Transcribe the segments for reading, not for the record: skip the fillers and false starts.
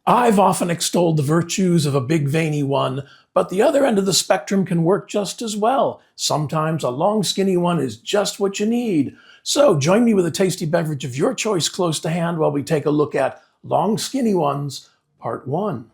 I've often extolled the virtues of a big veiny one, but the other end of the spectrum can work just as well. Sometimes a long skinny one is just what you need. So join me with a tasty beverage of your choice close to hand while we take a look at long skinny ones, part 1.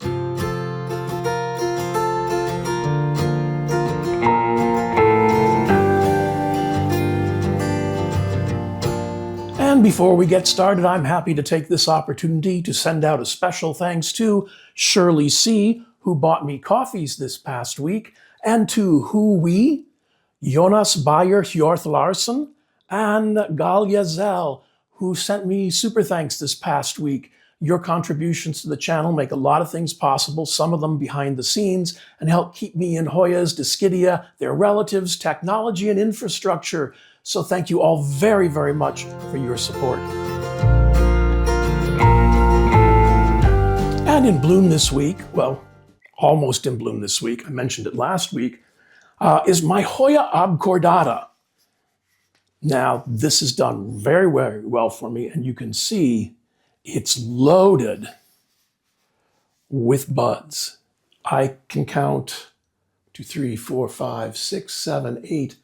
And before we get started, I'm happy to take this opportunity to send out a special thanks to Shirley C., who bought me coffees this past week, and to Hui, Jonas Bayer Hjorth Larsen, and Galia Zell, who sent me super thanks this past week. Your contributions to the channel make a lot of things possible, some of them behind the scenes, and help keep me in Hoyas, Dischidia, their relatives, technology, and infrastructure. So thank you all very, very much for your support. And in bloom this week, well, almost in bloom this week, I mentioned it last week, is my Hoya obcordata. Now, this has done very, very well for me, and you can see it's loaded with buds. I can count 2, 3, 4, 5, 6, 7, 8,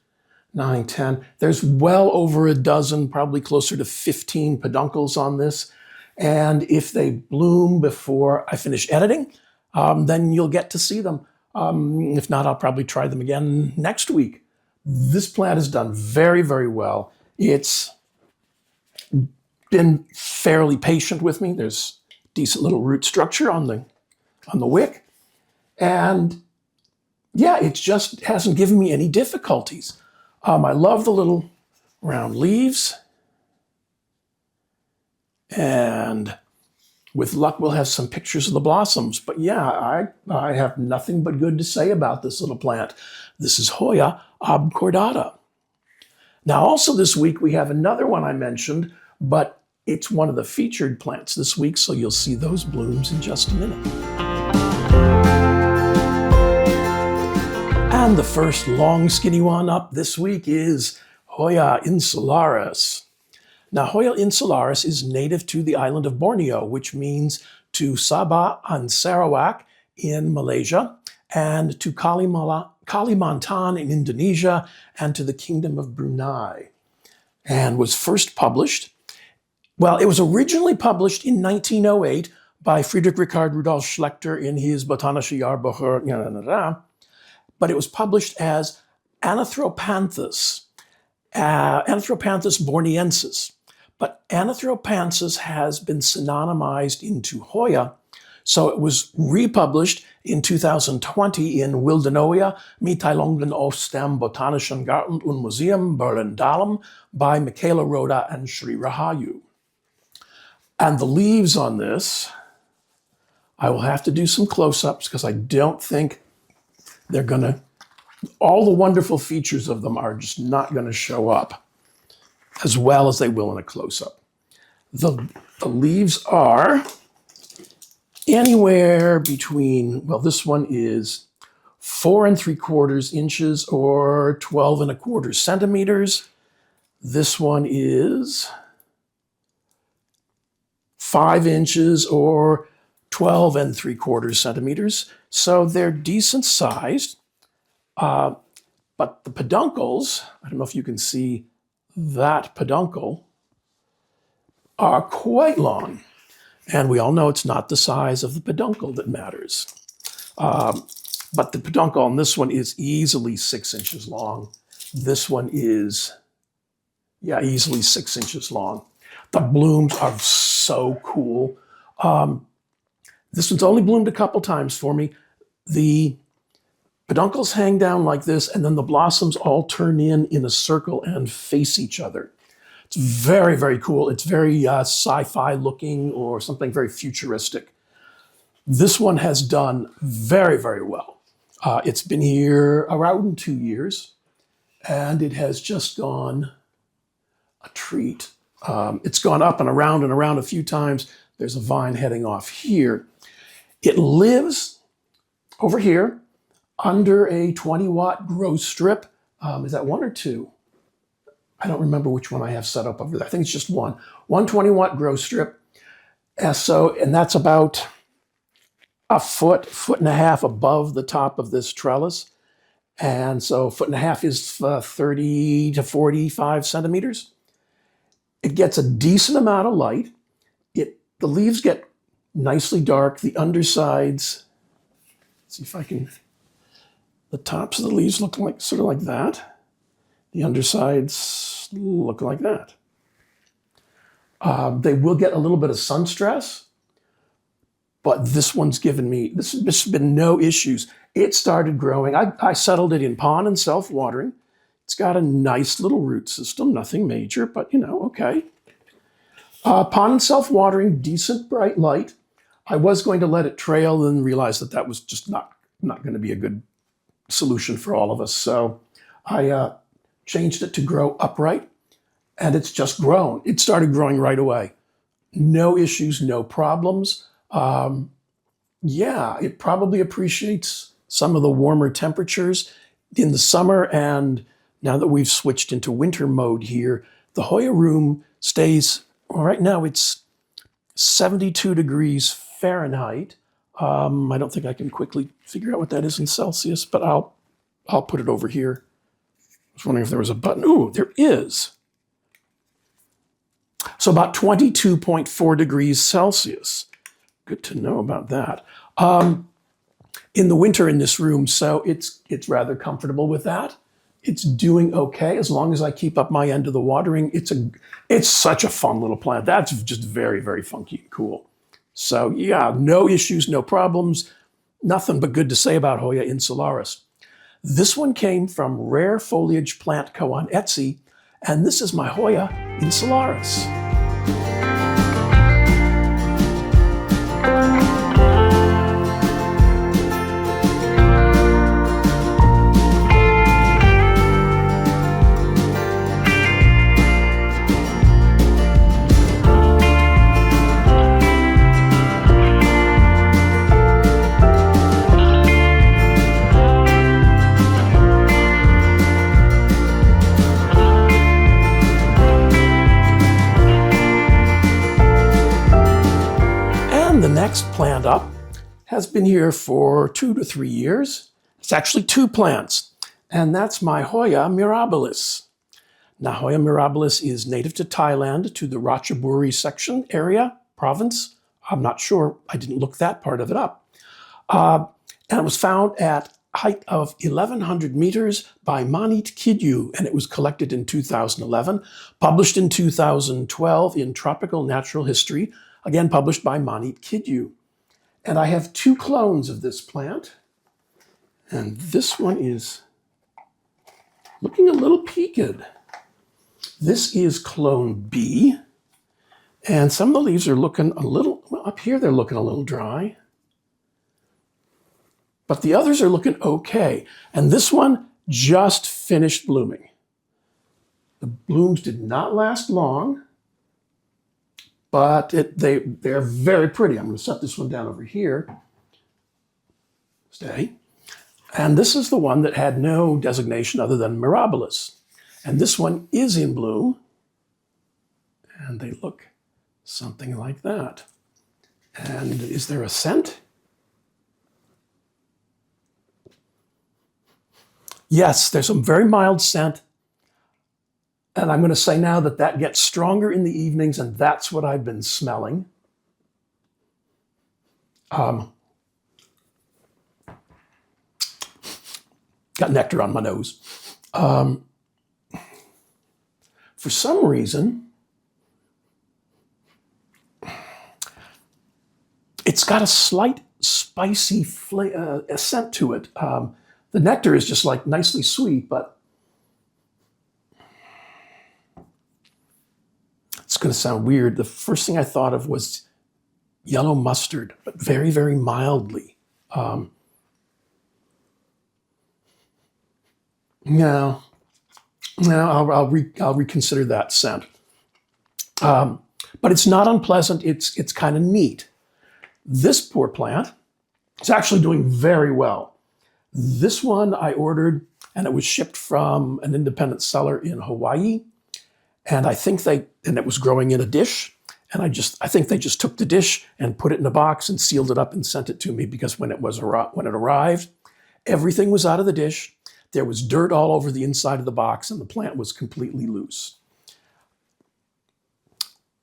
9, 10. There's well over a dozen, probably closer to 15 peduncles on this. And if they bloom before I finish editing, then you'll get to see them. If not, I'll probably try them again next week. This plant has done very, very well. It's been fairly patient with me. There's decent little root structure on the wick. And yeah, it just hasn't given me any difficulties. I love the little round leaves. And with luck, we'll have some pictures of the blossoms. But yeah, I have nothing but good to say about this little plant. This is Hoya obcordata. Now, also this week, we have another one I mentioned, but it's one of the featured plants this week, so you'll see those blooms in just a minute. And the first long skinny one up this week is Hoya insularis. Now, Hoya insularis is native to the island of Borneo, which means to Sabah and Sarawak in Malaysia, and to Kalimantan in Indonesia, and to the Kingdom of Brunei. And was first published, well, it was originally published in 1908 by Friedrich Richard Rudolf Schlechter in his Botanische Jahrbuch, but it was published as Anthropanthus borneensis. But Anthropanthus has been synonymized into Hoya, so it was republished in 2020 in Wildenauer Mitteilungen aus dem Botanischen Garten und Museum Berlin-Dahlem by Michaela Roda and Sri Rahayu. And the leaves on this, I will have to do some close-ups because I don't think they're going to, all the wonderful features of them are just not going to show up as well as they will in a close-up. The leaves are anywhere between, well, this one is 4 3/4 inches or 12 1/4 centimeters. This one is 5 inches or 12 3/4 centimeters. So they're decent sized. But the peduncles, I don't know if you can see that peduncle, are quite long. And we all know it's not the size of the peduncle that matters. But the peduncle on this one is easily 6 inches long. This one is, yeah, easily 6 inches long. The blooms are so cool. This one's only bloomed a couple times for me. The peduncles hang down like this, and then the blossoms all turn in a circle and face each other. It's very, very cool. It's very sci-fi looking or something very futuristic. This one has done very, very well. It's been here around 2 years, and it has just gone a treat. It's gone up and around a few times. There's a vine heading off here. It lives over here under a 20-watt grow strip. Is that 1 or 2? I don't remember which one I have set up over there. I think it's just one 20-watt grow strip. And that's about a foot and a half above the top of this trellis. And so a foot and a half is 30 to 45 centimeters. It gets a decent amount of light. The leaves get nicely dark. The undersides, let's see if I can, the tops of the leaves look like sort of like that. The undersides look like that. They will get a little bit of sun stress, but this one's given me, this has been no issues. It started growing. I settled it in pond and self-watering. It's got a nice little root system, nothing major, but okay. Pond and self-watering, decent bright light. I was going to let it trail and realized that was just not going to be a good solution for all of us. So I changed it to grow upright, and it's just grown. It started growing right away. No issues, no problems. Yeah, it probably appreciates some of the warmer temperatures in the summer, and now that we've switched into winter mode here, the Hoya room stays, well, right now it's 72 degrees Fahrenheit. I don't think I can quickly figure out what that is in Celsius, but I'll put it over here. I was wondering if there was a button. Ooh, there is. So about 22.4 degrees Celsius. Good to know about that. In the winter in this room, so it's rather comfortable with that. It's doing okay as long as I keep up my end of the watering. It's such a fun little plant. That's just very, very funky and cool. So yeah, no issues, no problems, nothing but good to say about Hoya insularis. This one came from Rare Foliage Plant Co. on Etsy, and this is my Hoya insularis. The next plant up has been here for 2 to 3 years. It's actually 2 plants, and that's my Hoya mirabilis. Now, Hoya mirabilis is native to Thailand, to the Ratchaburi section area, province. I'm not sure. I didn't look that part of it up. And it was found at height of 1,100 meters by Manit Kidyu, and it was collected in 2011, published in 2012 in Tropical Natural History, again published by Manit Kidyu. And I have 2 clones of this plant, and this one is looking a little peaked. This is clone B, and some of the leaves are looking a little, well, up here they're looking a little dry, but the others are looking okay. And this one just finished blooming. The blooms did not last long, but they're very pretty. I'm going to set this one down over here. Stay. And this is the one that had no designation other than mirabilis. And this one is in bloom. And they look something like that. And is there a scent? Yes, there's some very mild scent. And I'm going to say now that gets stronger in the evenings, and that's what I've been smelling. Got nectar on my nose. For some reason, it's got a slight spicy scent to it. The nectar is just like nicely sweet, but it's going to sound weird. The first thing I thought of was yellow mustard, but very, very mildly. No, I'll reconsider that scent. But it's not unpleasant. It's kind of neat. This poor plant is actually doing very well. This one I ordered, and it was shipped from an independent seller in Hawaii. And I think and it was growing in a dish. And I think they just took the dish and put it in a box and sealed it up and sent it to me, because when it arrived, everything was out of the dish. There was dirt all over the inside of the box, and the plant was completely loose.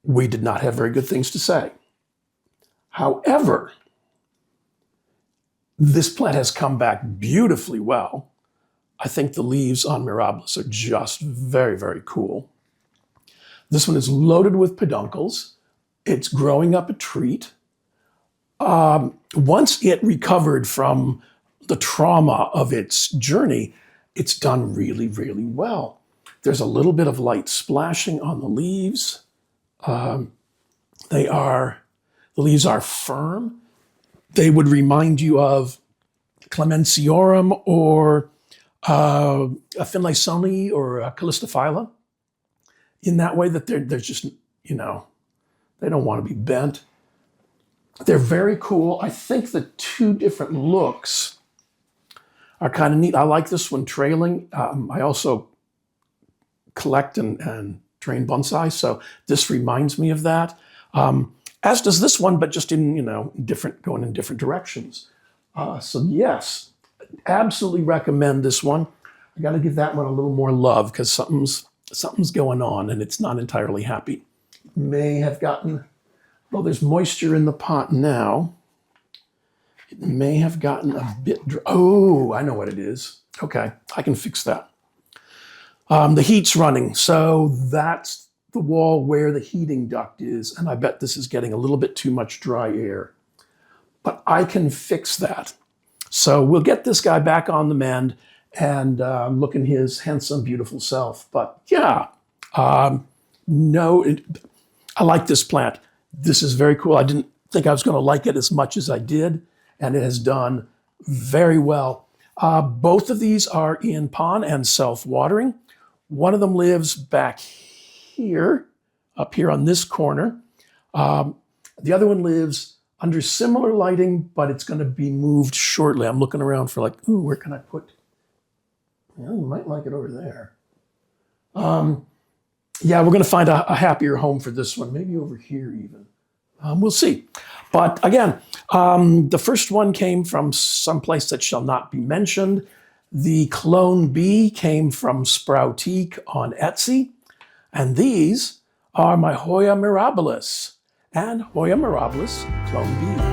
We did not have very good things to say. However, this plant has come back beautifully well. I think the leaves on Mirabilis are just very, very cool. This one is loaded with peduncles. It's growing up a treat. Once it recovered from the trauma of its journey, it's done really, really well. There's a little bit of light splashing on the leaves. The leaves are firm. They would remind you of Clemenciorum or a Finlaysoni or a Calistophylla, in that way that they're just, they don't want to be bent. They're very cool. I think the two different looks are kind of neat. I like this one trailing. I also collect and train bonsai, so this reminds me of that. As does this one, but just in, going in different directions. So yes, absolutely recommend this one. I got to give that one a little more love, because something's going on and it's not entirely happy. It may have gotten, well, there's moisture in the pot now. It may have gotten a bit dry. Oh, I know what it is. Okay, I can fix that. The heat's running, so that's the wall where the heating duct is, and I bet this is getting a little bit too much dry air. But I can fix that. So we'll get this guy back on the mend and looking his handsome, beautiful self. But yeah, I like this plant. This is very cool. I didn't think I was going to like it as much as I did, and it has done very well. Both of these are in pond and self-watering. One of them lives back here, up here on this corner. The other one lives under similar lighting, but it's going to be moved shortly. I'm looking around for ooh, where can I put? Well, you might like it over there. Yeah, we're going to find a happier home for this one, maybe over here even. We'll see. But again, the first one came from someplace that shall not be mentioned. The clone bee came from Sproutique on Etsy. And these are my Hoya mirabilis and Hoya mirabilis clone bee.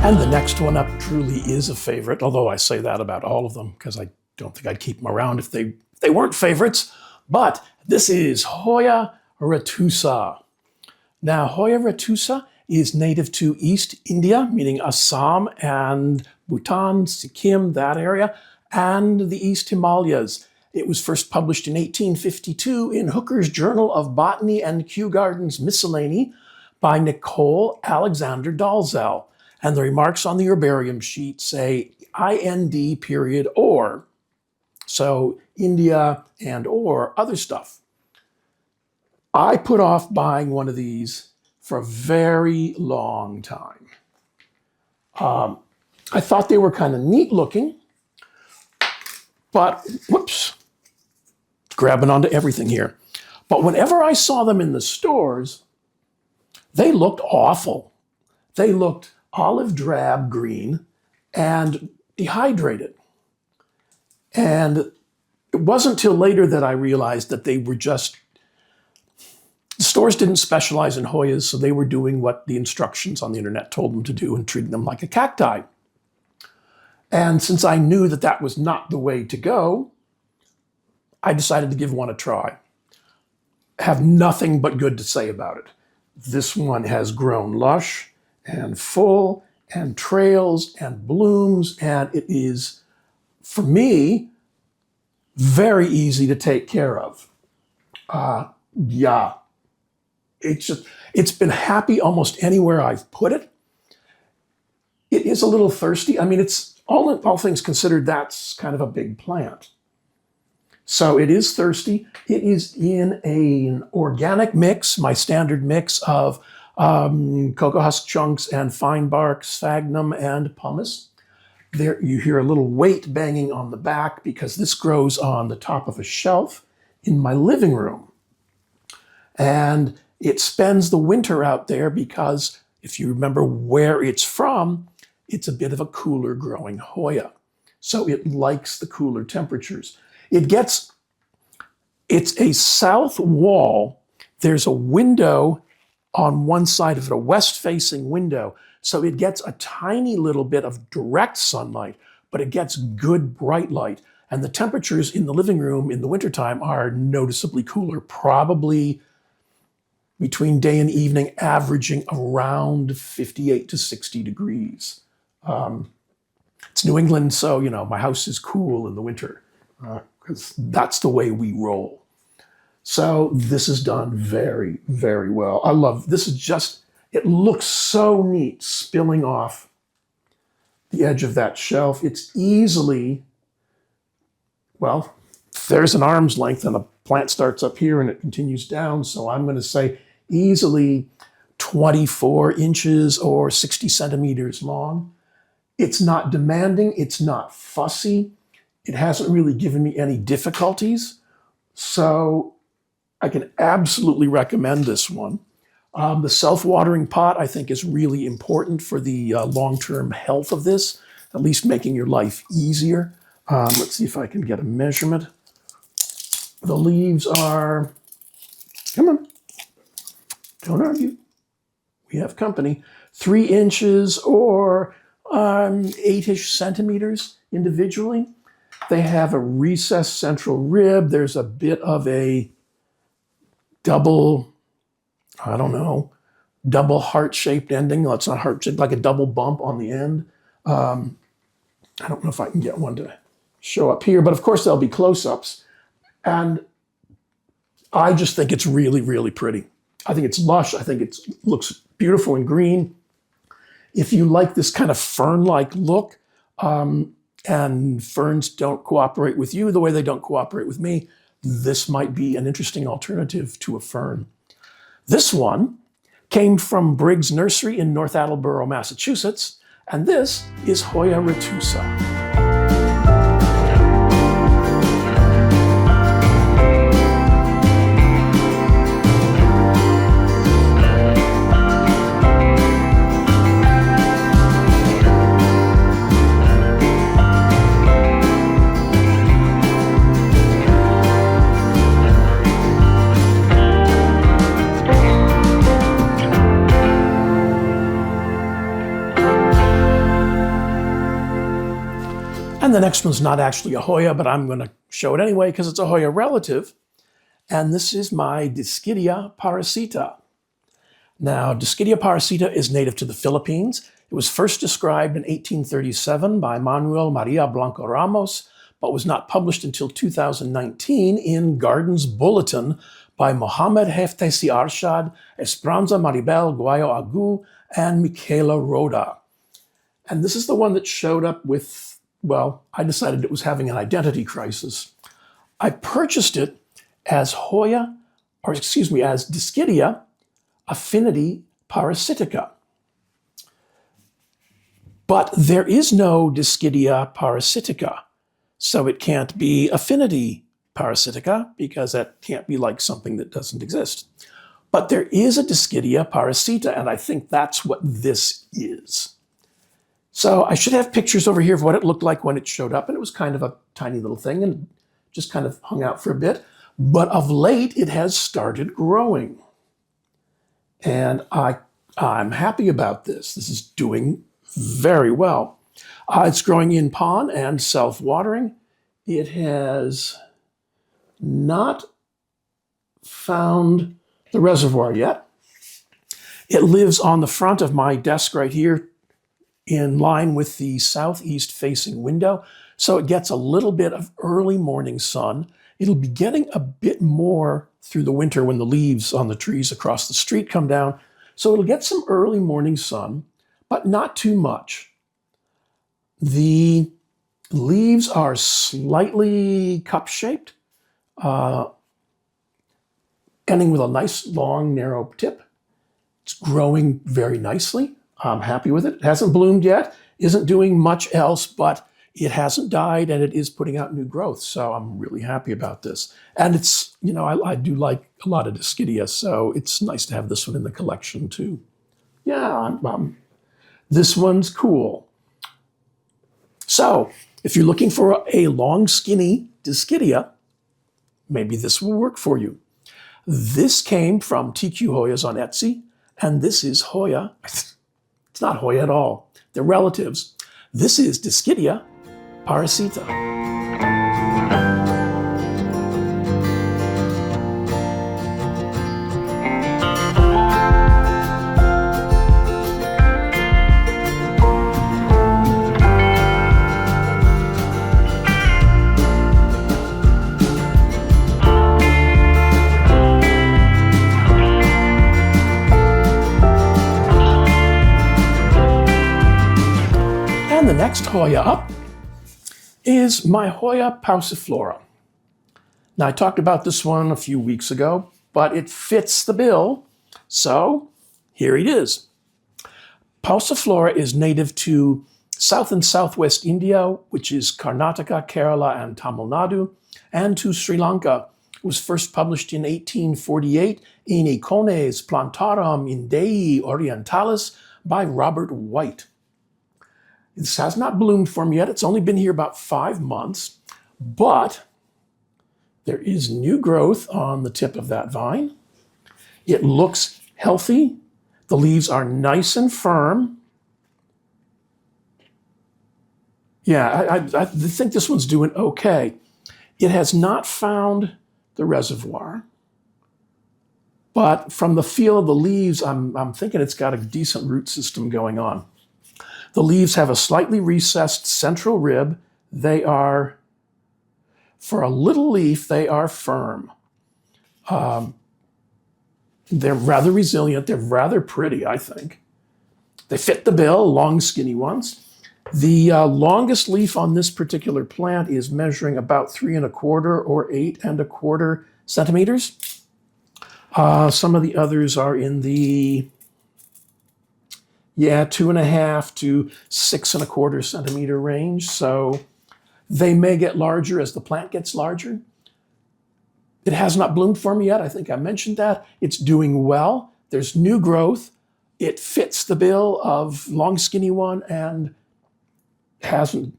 And the next one up truly is a favorite, although I say that about all of them because I don't think I'd keep them around if they weren't favorites. But this is Hoya retusa. Now, Hoya retusa is native to East India, meaning Assam and Bhutan, Sikkim, that area, and the East Himalayas. It was first published in 1852 in Hooker's Journal of Botany and Kew Gardens Miscellany by Nicole Alexander Dalzell. And the remarks on the herbarium sheet say IND period or. So India and or other stuff. I put off buying one of these for a very long time. I thought they were kind of neat looking, but whoops, grabbing onto everything here. But whenever I saw them in the stores, they looked awful. They looked olive drab green and dehydrated. And it wasn't till later that I realized that they were just, the stores didn't specialize in Hoyas, so they were doing what the instructions on the internet told them to do and treating them like a cacti. And since I knew that that was not the way to go, I decided to give one a try. Have nothing but good to say about it. This one has grown lush and full and trails and blooms, and it is, for me, very easy to take care of. Yeah, it's been happy almost anywhere I've put it. It is a little thirsty. I mean, it's all things considered, that's kind of a big plant. So it is thirsty. It is in an organic mix, my standard mix of cocoa husk chunks and fine bark, sphagnum, and pumice. There, you hear a little weight banging on the back because this grows on the top of a shelf in my living room. And it spends the winter out there because if you remember where it's from, it's a bit of a cooler growing Hoya. So it likes the cooler temperatures. It's a south wall. There's a window on one side of it, a west-facing window. So it gets a tiny little bit of direct sunlight, but it gets good bright light. And the temperatures in the living room in the wintertime are noticeably cooler, probably between day and evening, averaging around 58 to 60 degrees. It's New England, so, my house is cool in the winter because that's the way we roll. So this is done very, very well. I love, this is just, it looks so neat spilling off the edge of that shelf. It's easily, well, there's an arm's length and the plant starts up here and it continues down. So I'm going to say easily 24 inches or 60 centimeters long. It's not demanding. It's not fussy. It hasn't really given me any difficulties. So I can absolutely recommend this one. The self-watering pot, I think, is really important for the long-term health of this, at least making your life easier. Let's see if I can get a measurement. The leaves are, come on, don't argue. We have company. 3 inches or 8-ish centimeters individually. They have a recessed central rib. There's a bit of a double heart-shaped ending. No, it's not heart-shaped, like a double bump on the end. I don't know if I can get one to show up here, but of course there'll be close-ups. And I just think it's really, really pretty. I think it's lush. I think it looks beautiful and green. If you like this kind of fern-like look, and ferns don't cooperate with you the way they don't cooperate with me, this might be an interesting alternative to a fern. This one came from Briggs Nursery in North Attleboro, Massachusetts, and this is Hoya retusa. And the next one's not actually a Hoya, but I'm going to show it anyway because it's a Hoya relative. And this is my Dischidia Parasita. Now, Dischidia Parasita is native to the Philippines. It was first described in 1837 by Manuel Maria Blanco Ramos, but was not published until 2019 in Gardens Bulletin by Mohamed Heftesi Arshad, Esperanza Maribel Guayo Agu, and Michaela Roda. And this is the one that showed up with, well, I decided it was having an identity crisis. I purchased it as as Dischidia Affinity Parasitica. But there is no Dischidia Parasitica, so it can't be Affinity Parasitica because that can't be like something that doesn't exist. But there is a Dischidia Parasita, and I think that's what this is. So I should have pictures over here of what it looked like when it showed up, and it was kind of a tiny little thing and just kind of hung out for a bit. But of late, it has started growing. And I'm happy about this. This is doing very well. It's growing in pond and self-watering. It has not found the reservoir yet. It lives on the front of my desk right here, in line with the southeast facing window. So it gets a little bit of early morning sun. It'll be getting a bit more through the winter when the leaves on the trees across the street come down. So it'll get some early morning sun, but not too much. The leaves are slightly cup-shaped, ending with a nice long narrow tip. It's growing very nicely. I'm happy with it. It hasn't bloomed yet, isn't doing much else, but it hasn't died and it is putting out new growth. So I'm really happy about this. And it's, you know, I do like a lot of Dischidia, so it's nice to have this one in the collection too. Yeah, this one's cool. So if you're looking for a long, skinny Dischidia, maybe this will work for you. This came from TQ Hoyas on Etsy, and this is Hoya. It's not Hoya at all. They're relatives. This is Dischidia Parasita. And the next Hoya up is my Hoya pauciflora. Now, I talked about this one a few weeks ago, but it fits the bill, so here it is. Pauciflora is native to South and Southwest India, which is Karnataka, Kerala, and Tamil Nadu, and to Sri Lanka. It was first published in 1848 in Icones Plantarum Indei Orientalis by Robert White. This has not bloomed for me yet. It's only been here about 5 months, but there is new growth on the tip of that vine. It looks healthy. The leaves are nice and firm. Yeah, I think this one's doing okay. It has not found the reservoir, but from the feel of the leaves, I'm thinking it's got a decent root system going on. The leaves have a slightly recessed central rib. They are, for a little leaf, they are firm. They're rather resilient. They're rather pretty, I think. They fit the bill, long, skinny ones. The longest leaf on this particular plant is measuring about 3 1/4 or 8 1/4 centimeters. Some of the others are in the 2.5 to 6 1/4 centimeter range. So they may get larger as the plant gets larger. It has not bloomed for me yet. I think I mentioned that. It's doing well. There's new growth. It fits the bill of long, skinny one and hasn't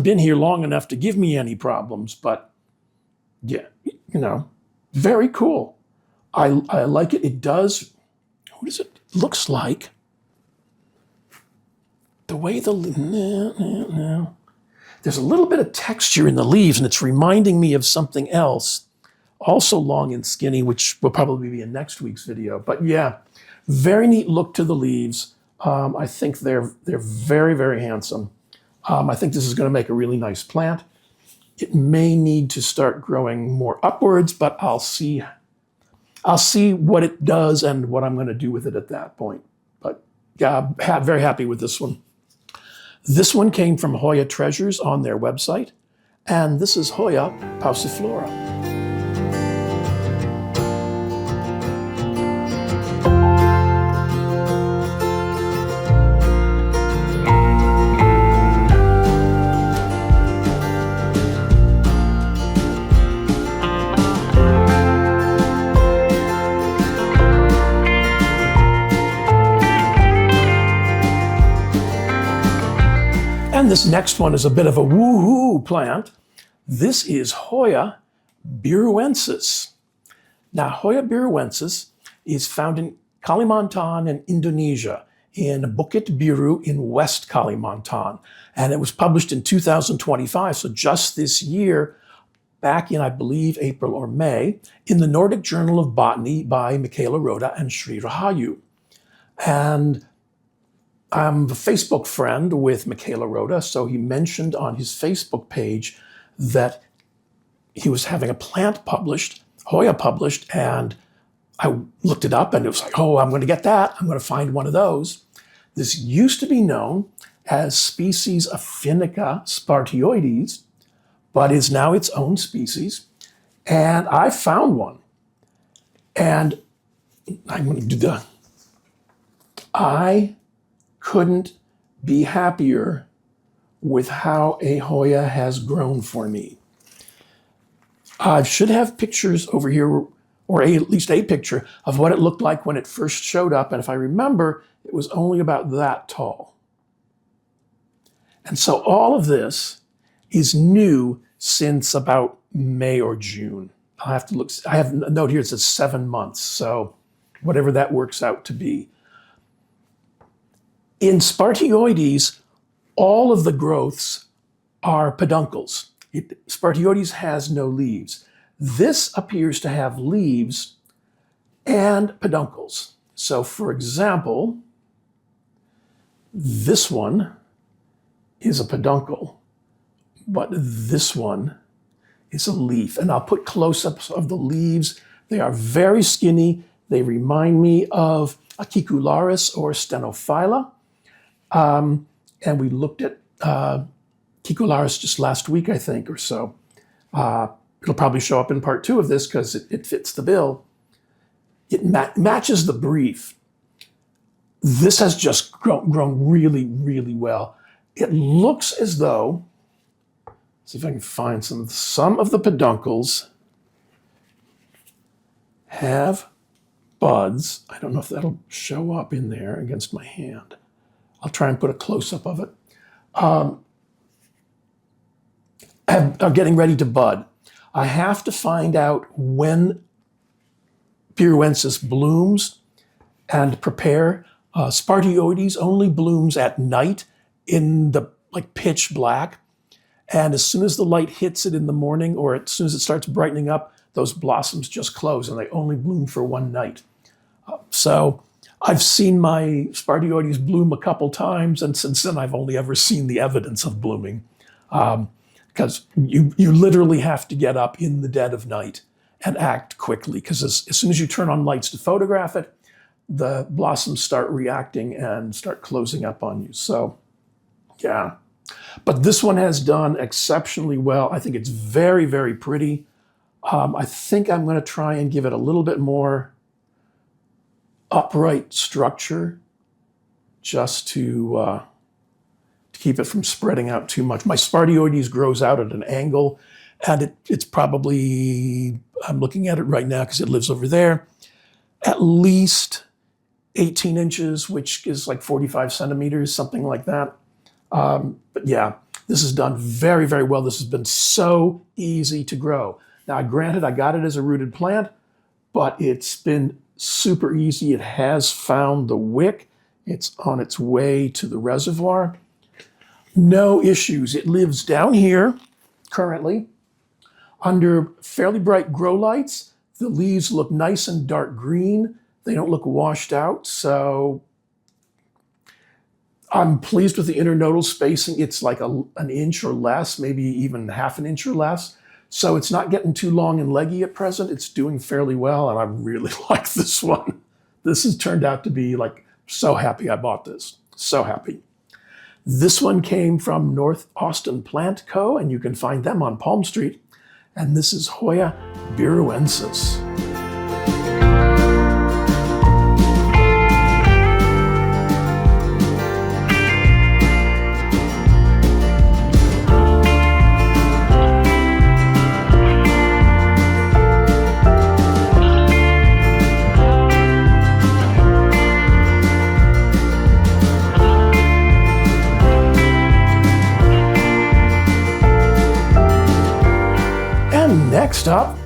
been here long enough to give me any problems. But yeah, you know, very cool. I like it. It does. What does it looks like? The way there's a little bit of texture in the leaves, and it's reminding me of something else, also long and skinny, which will probably be in next week's video. But yeah, very neat look to the leaves. I think they're very, very handsome. I think this is going to make a really nice plant. It may need to start growing more upwards, but I'll see what it does and what I'm going to do with it at that point. But yeah, I'm very happy with this one. This one came from Hoya Treasures on their website, and this is Hoya pauciflora. And this next one is a bit of a woohoo plant. This is Hoya biruensis. Now, Hoya biruensis is found in Kalimantan in Indonesia, in Bukit Biru in West Kalimantan. And it was published in 2025, so just this year, back in, I believe, April or May, in the Nordic Journal of Botany by Michaela Rhoda and Sri Rahayu. And I'm a Facebook friend with Michaela Rhoda, so he mentioned on his Facebook page that he was having a plant published, Hoya published, and I looked it up and it was like, oh, I'm going to get that. I'm going to find one of those. This used to be known as species Aphanica spartioides, but is now its own species. And I found one. And I'm going to do the, I couldn't be happier with how a Hoya has grown for me. I should have pictures over here, or at least a picture of what it looked like when it first showed up. And if I remember, it was only about that tall. And so all of this is new since about May or June. I'll have to look. I have a note here that says 7 months. So whatever that works out to be. In Spartioides, all of the growths are peduncles. Spartioides has no leaves. This appears to have leaves and peduncles. So for example, this one is a peduncle, but this one is a leaf. And I'll put close-ups of the leaves. They are very skinny. They remind me of Acicularis or Stenophylla. And we looked at Acicularis just last week, I think, or so. It'll probably show up in part 2 of this because it fits the bill. It matches the brief. This has just grown really, really well. It looks as though, see if I can find some of the peduncles have buds. I don't know if that'll show up in there against my hand. I'll try and put a close-up of it. Are getting ready to bud. I have to find out when Beruensis blooms and prepare. Spartioides only blooms at night in the pitch black. And as soon as the light hits it in the morning, or as soon as it starts brightening up, those blossoms just close and they only bloom for one night. So I've seen my Spartioides bloom a couple times, and since then I've only ever seen the evidence of blooming. Because you literally have to get up in the dead of night and act quickly, because as soon as you turn on lights to photograph it, the blossoms start reacting and start closing up on you. So, yeah. But this one has done exceptionally well. I think it's very, very pretty. I think I'm going to try and give it a little bit more upright structure just to keep it from spreading out too much. My Spartioides grows out at an angle, and it's probably, I'm looking at it right now because it lives over there, at least 18 inches, which is like 45 centimeters, something like that. But yeah, this is done very, very well. This has been so easy to grow. Now, granted, I got it as a rooted plant, but it's been super easy. It has found the wick. It's on its way to the reservoir. No issues. It lives down here currently under fairly bright grow lights. The leaves look nice and dark green. They don't look washed out. So I'm pleased with the internodal spacing. It's like an inch or less, maybe even half an inch or less. So it's not getting too long and leggy at present. It's doing fairly well, and I really like this one. This has turned out to be so happy I bought this. So happy. This one came from North Austin Plant Co., and you can find them on Palm Street. And this is Hoya beruensis. Next up,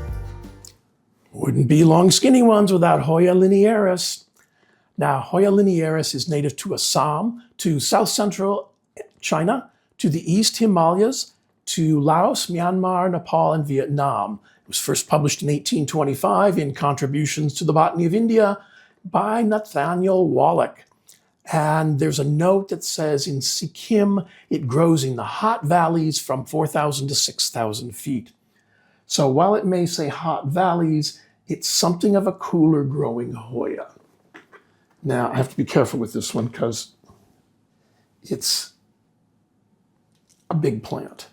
wouldn't be long skinny ones without Hoya linearis. Now, Hoya linearis is native to Assam, to south central China, to the East Himalayas, to Laos, Myanmar, Nepal, and Vietnam. It was first published in 1825 in Contributions to the Botany of India by Nathaniel Wallach. And there's a note that says in Sikkim, it grows in the hot valleys from 4,000 to 6,000 feet. So while it may say hot valleys, it's something of a cooler growing Hoya. Now, I have to be careful with this one because it's a big plant.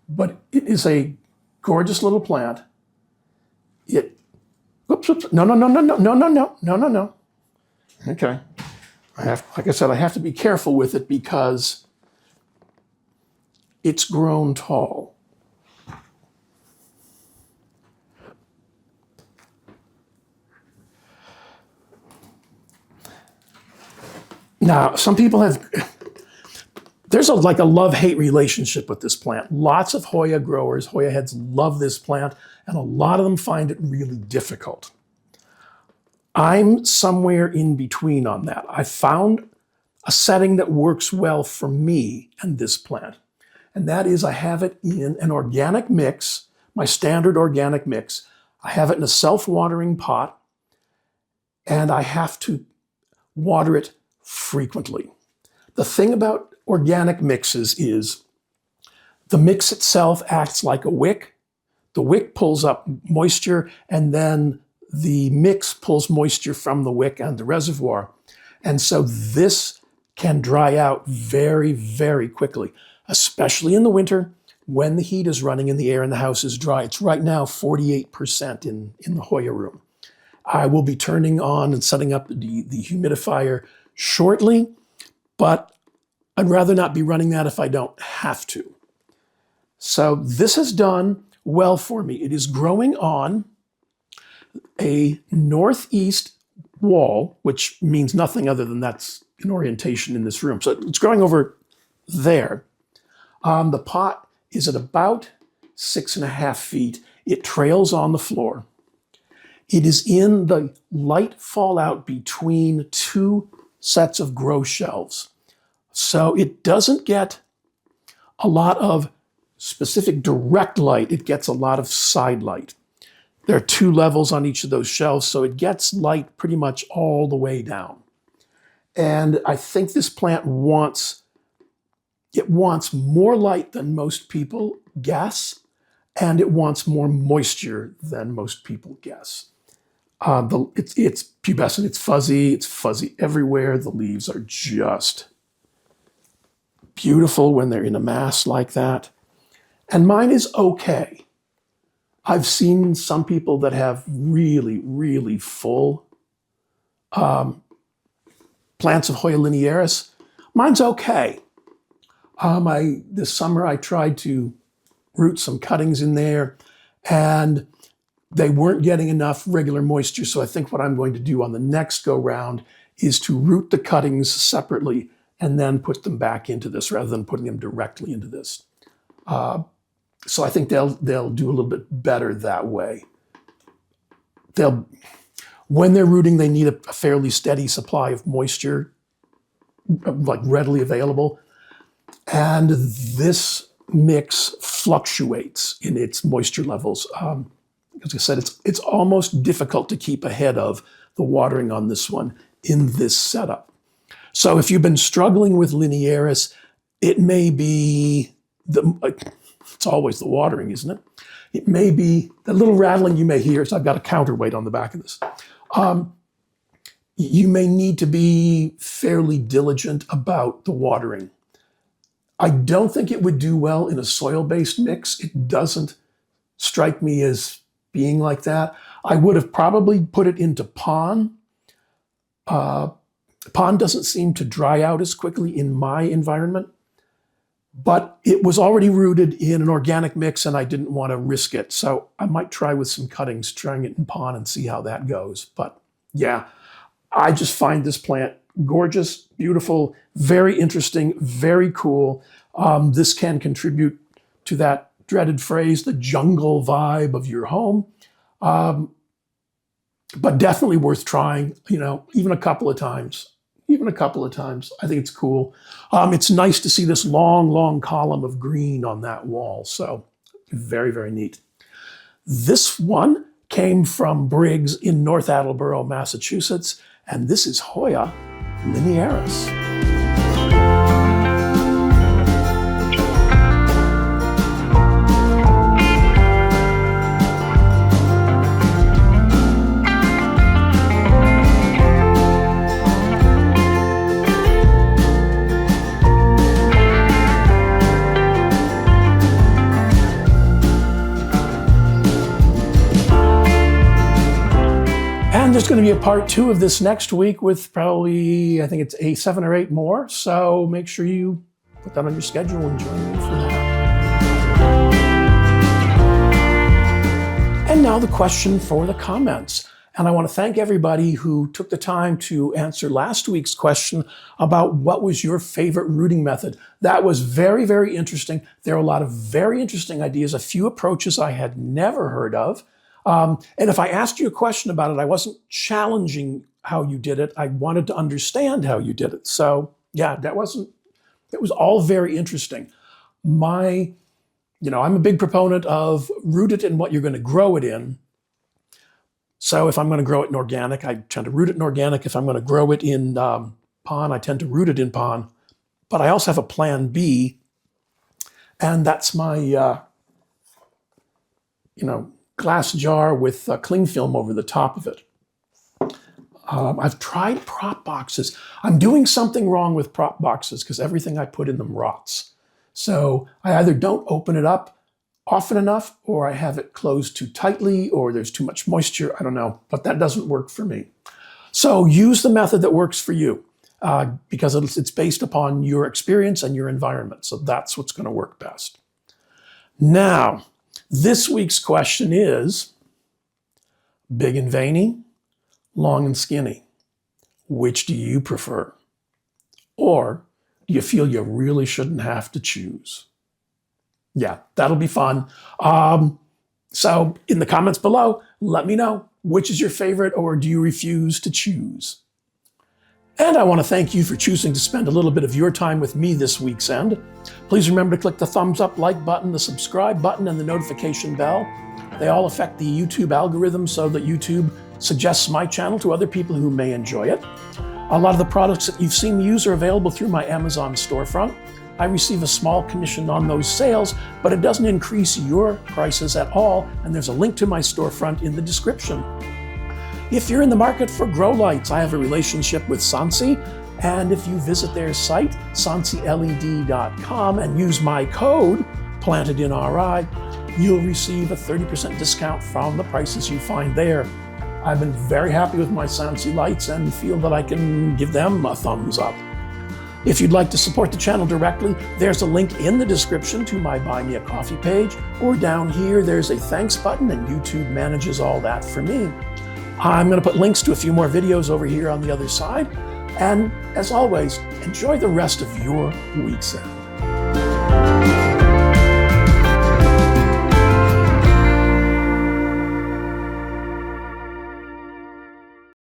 But it is a gorgeous little plant. No. Okay. Like I said, I have to be careful with it because it's grown tall. Now, some people there's like a love-hate relationship with this plant. Lots of Hoya growers, Hoya heads, love this plant, and a lot of them find it really difficult. I'm somewhere in between on that. I found a setting that works well for me and this plant, and that is I have it in an organic mix, my standard organic mix. I have it in a self-watering pot, and I have to water it frequently. The thing about organic mixes is the mix itself acts like a wick. The wick pulls up moisture, and then the mix pulls moisture from the wick and the reservoir. And so this can dry out very, very quickly, especially in the winter when the heat is running and the air in the house is dry. It's right now 48% in the Hoya room. I will be turning on and setting up the humidifier shortly, but I'd rather not be running that if I don't have to. So this has done well for me. It is growing on a northeast wall, which means nothing other than that's an orientation in this room. So it's growing over there. The pot is at about 6.5 feet. It trails on the floor. It is in the light fallout between two sets of grow shelves. So it doesn't get a lot of specific direct light. It gets a lot of side light. There are 2 levels on each of those shelves, so it gets light pretty much all the way down. And I think this plant wants more light than most people guess, and it wants more moisture than most people guess. It's pubescent, it's fuzzy everywhere. The leaves are just beautiful when they're in a mass like that. And mine is okay. I've seen some people that have really, really full plants of Hoya linearis. Mine's okay. This summer I tried to root some cuttings in there, and they weren't getting enough regular moisture. So I think what I'm going to do on the next go round is to root the cuttings separately and then put them back into this rather than putting them directly into this. So I think they'll do a little bit better that way. When they're rooting, they need a fairly steady supply of moisture, like readily available. And this mix fluctuates in its moisture levels. As I said, it's almost difficult to keep ahead of the watering on this one in this setup. So if you've been struggling with linearis, it may be it's always the watering, isn't it? It may be the little rattling you may hear. So I've got a counterweight on the back of this. You may need to be fairly diligent about the watering. I don't think it would do well in a soil-based mix. It doesn't strike me as being like that. I would have probably put it into pond. Pond doesn't seem to dry out as quickly in my environment. But it was already rooted in an organic mix and I didn't want to risk it. So I might try with some cuttings, trying it in pond and see how that goes. But yeah, I just find this plant gorgeous, beautiful, very interesting, very cool. This can contribute to that dreaded phrase, the jungle vibe of your home. But definitely worth trying, even a couple of times. I think it's cool. It's nice to see this long, long column of green on that wall. So very, very neat. This one came from Briggs in North Attleboro, Massachusetts, and this is Hoya linearis. There's going to be a part 2 of this next week with probably, I think it's 7 or 8 more. So make sure you put that on your schedule and join me for that. And now the question for the comments. And I want to thank everybody who took the time to answer last week's question about what was your favorite rooting method. That was very, very interesting. There are a lot of very interesting ideas, a few approaches I had never heard of. And if I asked you a question about it, I wasn't challenging how you did it. I wanted to understand how you did it. So yeah, it was all very interesting. I'm a big proponent of root it in what you're going to grow it in. So if I'm going to grow it in organic, I tend to root it in organic. If I'm going to grow it in pond, I tend to root it in pond. But I also have a plan B, and that's my, glass jar with cling film over the top of it. I've tried prop boxes. I'm doing something wrong with prop boxes because everything I put in them rots. So I either don't open it up often enough, or I have it closed too tightly, or there's too much moisture. I don't know, but that doesn't work for me. So use the method that works for you because it's based upon your experience and your environment. So that's what's going to work best. Now, this week's question is, big and veiny, long and skinny. Which do you prefer? Or do you feel you really shouldn't have to choose? Yeah, that'll be fun. So in the comments below, let me know which is your favorite, or do you refuse to choose? And I want to thank you for choosing to spend a little bit of your time with me this week's end. Please remember to click the thumbs up, like button, the subscribe button, and the notification bell. They all affect the YouTube algorithm so that YouTube suggests my channel to other people who may enjoy it. A lot of the products that you've seen me use are available through my Amazon storefront. I receive a small commission on those sales, but it doesn't increase your prices at all, and there's a link to my storefront in the description. If you're in the market for grow lights, I have a relationship with Sansi, and if you visit their site, sansiled.com, and use my code, PlantedInRI, you'll receive a 30% discount from the prices you find there. I've been very happy with my Sansi lights and feel that I can give them a thumbs up. If you'd like to support the channel directly, there's a link in the description to my Buy Me a Coffee page, or down here there's a thanks button, and YouTube manages all that for me. I'm going to put links to a few more videos over here on the other side, and as always, enjoy the rest of your week's end.